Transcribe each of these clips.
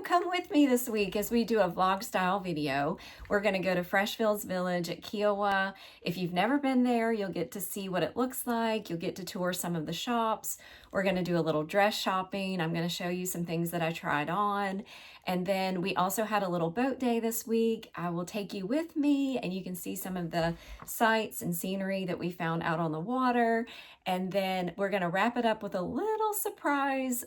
come with me this week as we do a vlog style video. We're going to go to Freshfields Village at Kiawah. If you've never been there, you'll get to see what it looks like. You'll get to tour some of the shops. We're going to do a little dress shopping. I'm going to show you some things that I tried on. And then we also had a little boat day this week. I will take you with me and you can see some of the sights and scenery that we found out on the water. And then we're going to wrap it up with a little surprise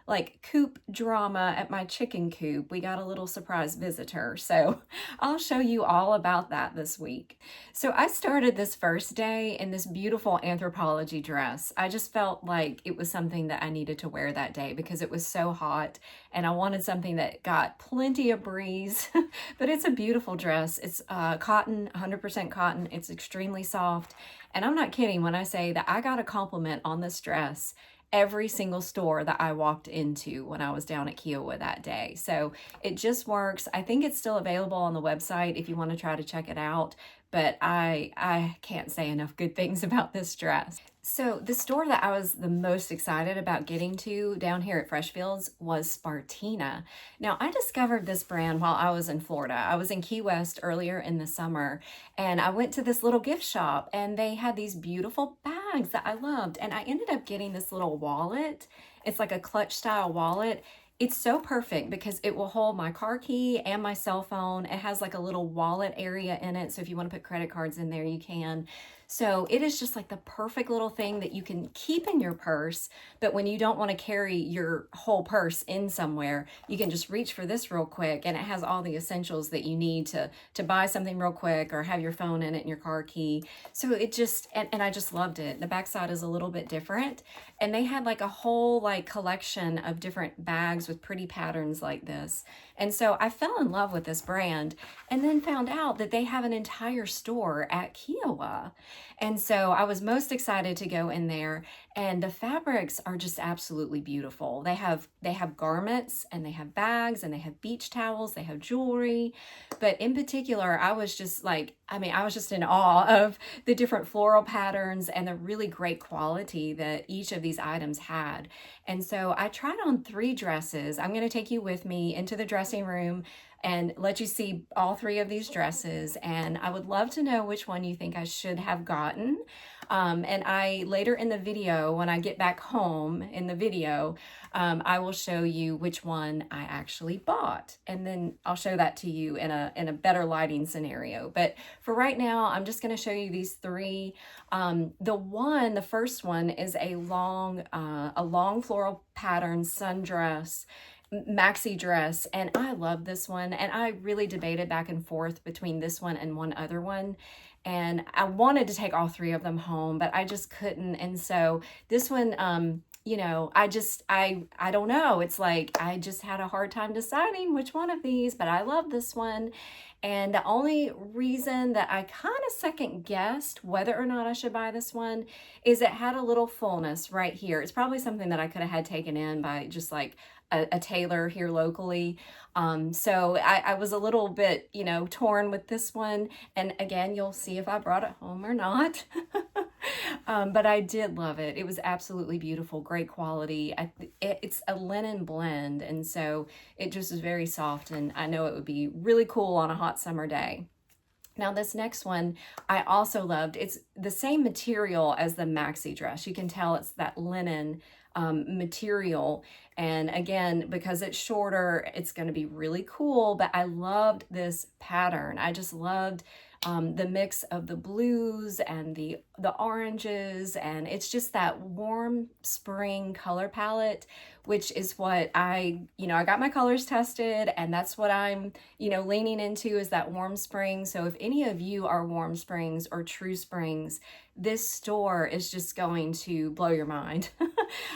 like coop drama at my chicken coop. We got a little surprise visitor, so I'll show you all about that this week. So I started this first day in this beautiful anthropology dress. I just felt like it was something that I needed to wear that day because it was so hot and I wanted something that got plenty of breeze, but it's a beautiful dress. It's cotton, 100% cotton. It's extremely soft. And I'm not kidding when I say that I got a compliment on this dress every single store that I walked into when I was down at Kiawah that day. So it just works. I think it's still available on the website if you want to try to check it out, but I can't say enough good things about this dress. So the store that I was the most excited about getting to down here at Freshfields was Spartina. Now, I discovered this brand while I was in Florida. I was in Key West earlier in the summer, and I went to this little gift shop, and they had these beautiful bags that I loved, and I ended up getting this little wallet. It's like a clutch style wallet. It's so perfect because it will hold my car key and my cell phone. It has like a little wallet area in it, so if you want to put credit cards in there, you can. So it is just like the perfect little thing that you can keep in your purse, but when you don't want to carry your whole purse in somewhere, you can just reach for this real quick, and it has all the essentials that you need to buy something real quick or have your phone in it and your car key. So it just, and I just loved it. The backside is a little bit different, and they had like a whole like collection of different bags with pretty patterns like this. And so I fell in love with this brand and then found out that they have an entire store at Kiawah. And so I was most excited to go in there, and the fabrics are just absolutely beautiful. They have garments, and they have bags, and they have beach towels, they have jewelry. But in particular, I was just in awe of the different floral patterns and the really great quality that each of these items had. And so I tried on 3 dresses. I'm going to take you with me into the dressing room and let you see all 3 of these dresses. And I would love to know which one you think I should have gotten. And I later in the video, when I get back home in the video, I will show you which one I actually bought. And then I'll show that to you in a better lighting scenario. But for right now, I'm just going to show you these 3. The first one is a long floral pattern sundress, maxi dress, and I love this one, and I really debated back and forth between this one and one other one, and I wanted to take all 3 of them home, but I just couldn't. And so this one, you know, I don't know, it's like I just had a hard time deciding which one of these, but I love this one. And the only reason that I kind of second guessed whether or not I should buy this one is it had a little fullness right here. It's probably something that I could have had taken in by just like a tailor here locally. So I was a little bit, you know, torn with this one. And again, you'll see if I brought it home or not. But I did love it. It was absolutely beautiful, great quality. It's a linen blend, and so it just is very soft, and I know it would be really cool on a hot summer day. Now this next one I also loved. It's the same material as the maxi dress. You can tell it's that linen material, and again, because it's shorter, it's going to be really cool. But I loved this pattern. I just loved the mix of the blues and the oranges, and it's just that warm spring color palette, which is what I got my colors tested, and that's what I'm, leaning into, is that warm spring. So if any of you are warm springs or true springs, this store is just going to blow your mind.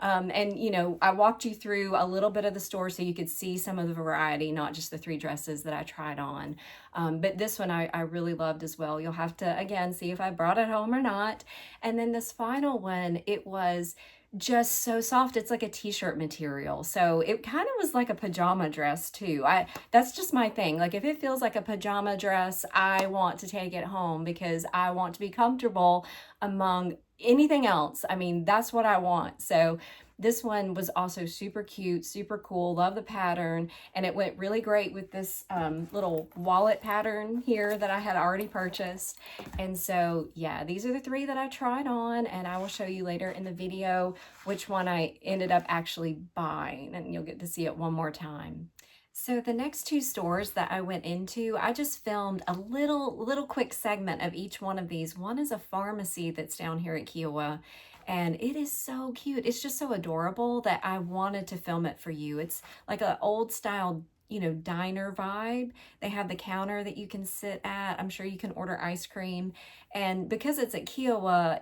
And I walked you through a little bit of the store so you could see some of the variety, not just the 3 dresses that I tried on. But this one I really loved as well. You'll have to, again, see if I brought it home or not. And then this final one, it was just so soft. It's like a t-shirt material. So it kind of was like a pajama dress too. That's just my thing. Like if it feels like a pajama dress, I want to take it home because I want to be comfortable among anything else. I mean, that's what I want. So This one was also super cute, super cool. Love the pattern. And it went really great with this little wallet pattern here that I had already purchased. And so, yeah, these are the 3 that I tried on, and I will show you later in the video which one I ended up actually buying, and you'll get to see it one more time. So the next 2 stores that I went into, I just filmed a little quick segment of each one of these. One is a pharmacy that's down here at Kiawah, and it is so cute. It's just so adorable that I wanted to film it for you. It's like an old style, diner vibe. They have the counter that you can sit at. I'm sure you can order ice cream. And because it's at Kiawah,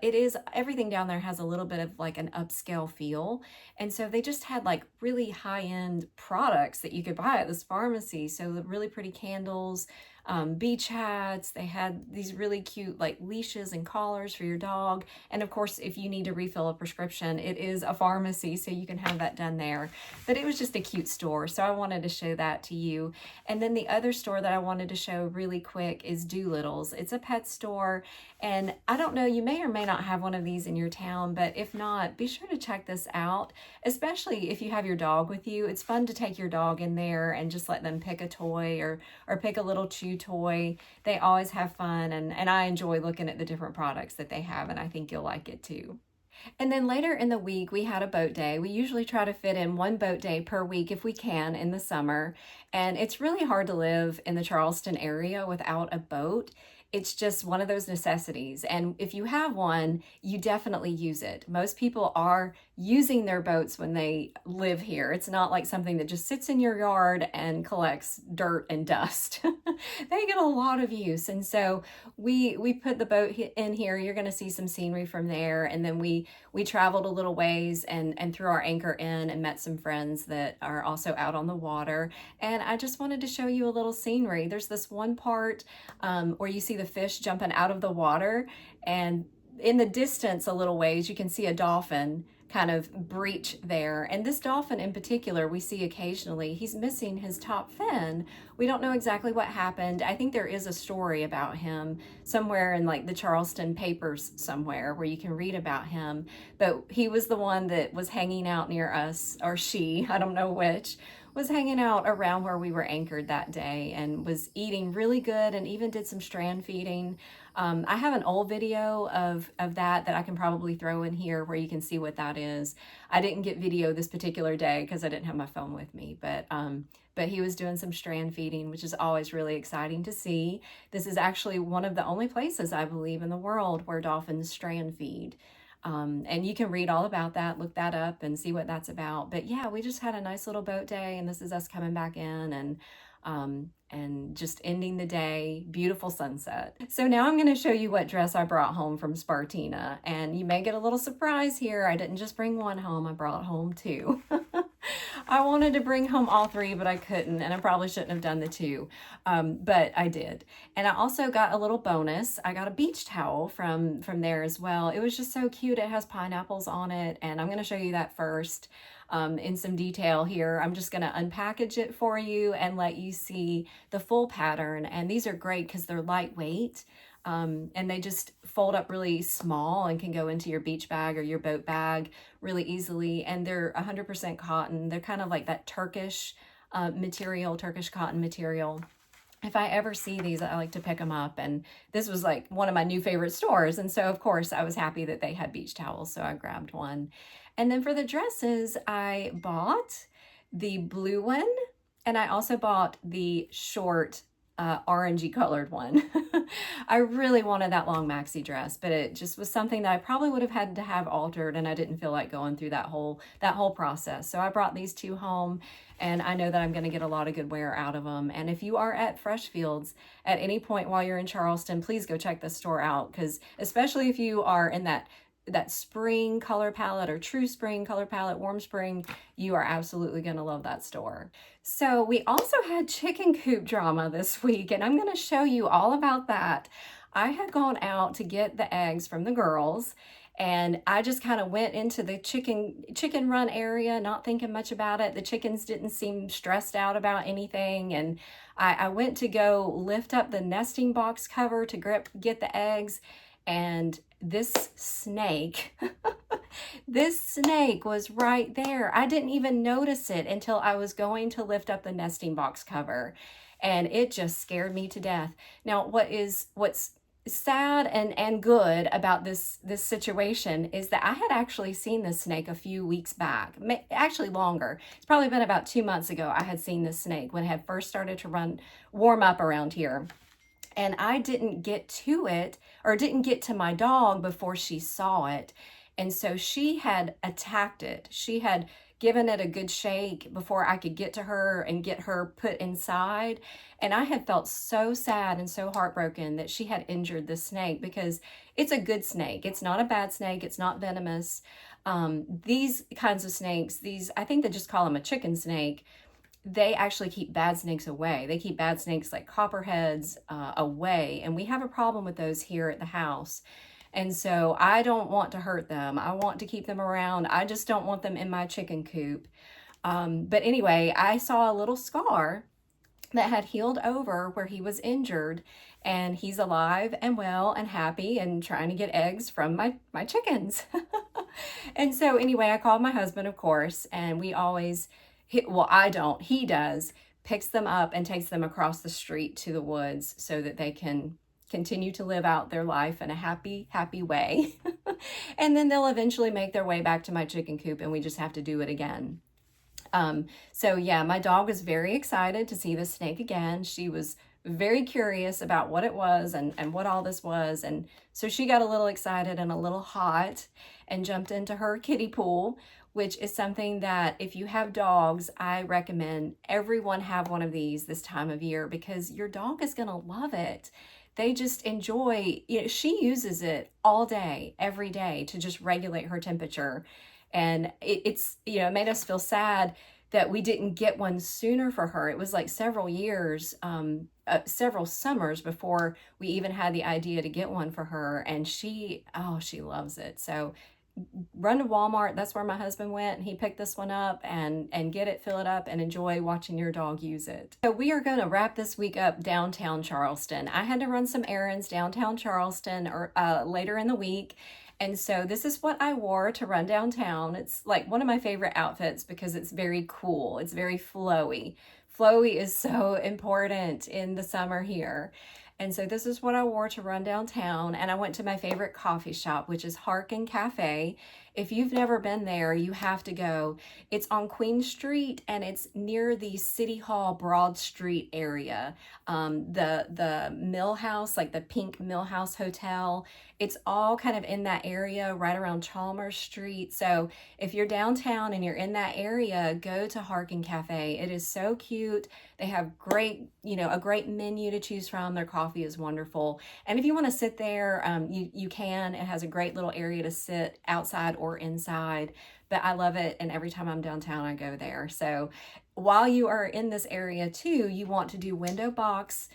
everything down there has a little bit of like an upscale feel. And so they just had like really high-end products that you could buy at this pharmacy. So the really pretty candles, beach hats. They had these really cute like leashes and collars for your dog. And of course, if you need to refill a prescription, it is a pharmacy, so you can have that done there. But it was just a cute store, so I wanted to show that to you. And then the other store that I wanted to show really quick is Doolittle's. It's a pet store, and I don't know, you may or may not have one of these in your town, but if not, be sure to check this out, especially if you have your dog with you. It's fun to take your dog in there and just let them pick a toy or pick a little chew toy. They always have fun, and I enjoy looking at the different products that they have, and I think you'll like it too. And then later in the week, we had a boat day. We usually try to fit in 1 boat day per week if we can in the summer. And it's really hard to live in the Charleston area without a boat. It's just one of those necessities. And if you have one, you definitely use it. Most people are using their boats when they live here. It's not like something that just sits in your yard and collects dirt and dust. They get a lot of use. And so we put the boat in here. You're going to see some scenery from there. And then we traveled a little ways and threw our anchor in and met some friends that are also out on the water. And I just wanted to show you a little scenery. There's this one part where you see the fish jumping out of the water, and in the distance a little ways you can see a dolphin kind of breach there. And this dolphin in particular, we see occasionally, he's missing his top fin. We don't know exactly what happened. I think there is a story about him somewhere in like the Charleston papers somewhere where you can read about him. But he was the one that was hanging out near us, or she, I don't know which, was hanging out around where we were anchored that day and was eating really good and even did some strand feeding. I have an old video of that I can probably throw in here where you can see what that is. I didn't get video this particular day because I didn't have my phone with me, but he was doing some strand feeding, which is always really exciting to see. This is actually one of the only places, I believe, in the world where dolphins strand feed. And you can read all about that, look that up and see what that's about. But yeah, we just had a nice little boat day, and this is us coming back in and just ending the day. Beautiful sunset. So now I'm going to show you what dress I brought home from Spartina, and you may get a little surprise here. I didn't just bring one home, I brought home 2. I wanted to bring home all 3, but I couldn't, and I probably shouldn't have done the 2, but I did. And I also got a little bonus. I got a beach towel from there as well. It was just so cute. It has pineapples on it, and I'm going to show you that first in some detail here. I'm just going to unpackage it for you and let you see the full pattern. And these are great because they're lightweight. And they just fold up really small and can go into your beach bag or your boat bag really easily. And they're 100% cotton. They're kind of like that Turkish Turkish cotton material. If I ever see these, I like to pick them up. And this was like one of my new favorite stores. And so, of course, I was happy that they had beach towels. So I grabbed one. And then for the dresses, I bought the blue one. And I also bought the short orangey colored one. I really wanted that long maxi dress, but it just was something that I probably would have had to have altered, and I didn't feel like going through that whole process. So I brought these 2 home, and I know that I'm going to get a lot of good wear out of them. And if you are at Freshfields at any point while you're in Charleston, please go check this store out, because especially if you are in that spring color palette or true spring color palette, warm spring, you are absolutely going to love that store. So we also had chicken coop drama this week, and I'm going to show you all about that. I had gone out to get the eggs from the girls, and I just kind of went into the chicken run area, not thinking much about it. The chickens didn't seem stressed out about anything, and I went to go lift up the nesting box cover to get the eggs, and this snake, this snake was right there. I didn't even notice it until I was going to lift up the nesting box cover, and it just scared me to death. Now, what's sad and good about this situation is that I had actually seen this snake a few weeks back, actually longer. It's probably been about 2 months ago. I had seen this snake when it had first started to warm up around here. And I didn't get to it, or didn't get to my dog before she saw it. And so she had attacked it. She had given it a good shake before I could get to her and get her put inside. And I had felt so sad and so heartbroken that she had injured the snake, because it's a good snake. It's not a bad snake. It's not venomous. These kinds of snakes, I think they just call them a chicken snake, they actually keep bad snakes away. They keep bad snakes like copperheads away. And we have a problem with those here at the house. And so I don't want to hurt them. I want to keep them around. I just don't want them in my chicken coop. But anyway, I saw a little scar that had healed over where he was injured, and he's alive and well and happy and trying to get eggs from my chickens. And so anyway, I called my husband, of course, and we always, I don't, he does, picks them up and takes them across the street to the woods so that they can continue to live out their life in a happy way. And then they'll eventually make their way back to my chicken coop, and we just have to do it again. So yeah, my dog was very excited to see the snake again. She was very curious about what it was and what all this was. And so she got a little excited and a little hot and jumped into her kiddie pool, which is something that if you have dogs, I recommend everyone have one of these this time of year, because your dog is going to love it. They just enjoy, she uses it all day, every day, to just regulate her temperature. And it made us feel sad that we didn't get one sooner for her. It was like several years, several summers before we even had the idea to get one for her. And she loves it. So run to Walmart. That's where my husband went. He picked this one up and get it, fill it up, and enjoy watching your dog use it. So we are going to wrap this week up downtown Charleston. I had to run some errands downtown Charleston later in the week. And so this is what I wore to run downtown. It's like one of my favorite outfits because it's very cool. It's very flowy. Flowy is so important in the summer here. And so this is what I wore to run downtown. And I went to my favorite coffee shop, which is Harkin Cafe. If you've never been there, you have to go. It's on Queen Street, and it's near the City Hall Broad Street area. The Mill House, like the pink Mill House Hotel, it's all kind of in that area right around Chalmers Street. So if you're downtown and you're in that area, go to Harkin Cafe. It is so cute. They have a great menu to choose from. Their coffee is wonderful. And if you want to sit there, you can. It has a great little area to sit outside or inside. But I love it, and every time I'm downtown, I go there. So while you are in this area too, you want to do a window box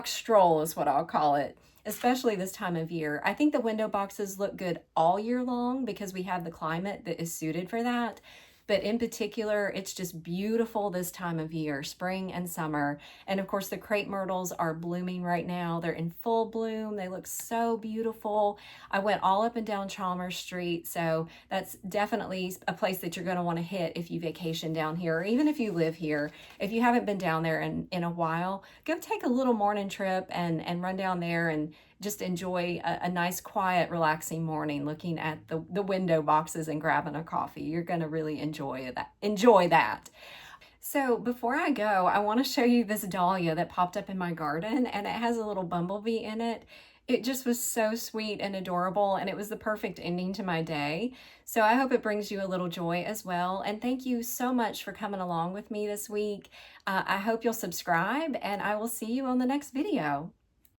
stroll is what I'll call it, especially this time of year. I think the window boxes look good all year long because we have the climate that is suited for that. But in particular, it's just beautiful this time of year, spring and summer. And of course, the crepe myrtles are blooming right now. They're in full bloom. They look so beautiful. I went all up and down Chalmers Street. So that's definitely a place that you're going to want to hit if you vacation down here, or even if you live here. If you haven't been down there in a while, go take a little morning trip and run down there and just enjoy a nice, quiet, relaxing morning looking at the window boxes and grabbing a coffee. You're going to really enjoy that. So before I go, I want to show you this dahlia that popped up in my garden, and it has a little bumblebee in it. It just was so sweet and adorable, and it was the perfect ending to my day. So I hope it brings you a little joy as well. And thank you so much for coming along with me this week. I hope you'll subscribe, and I will see you on the next video.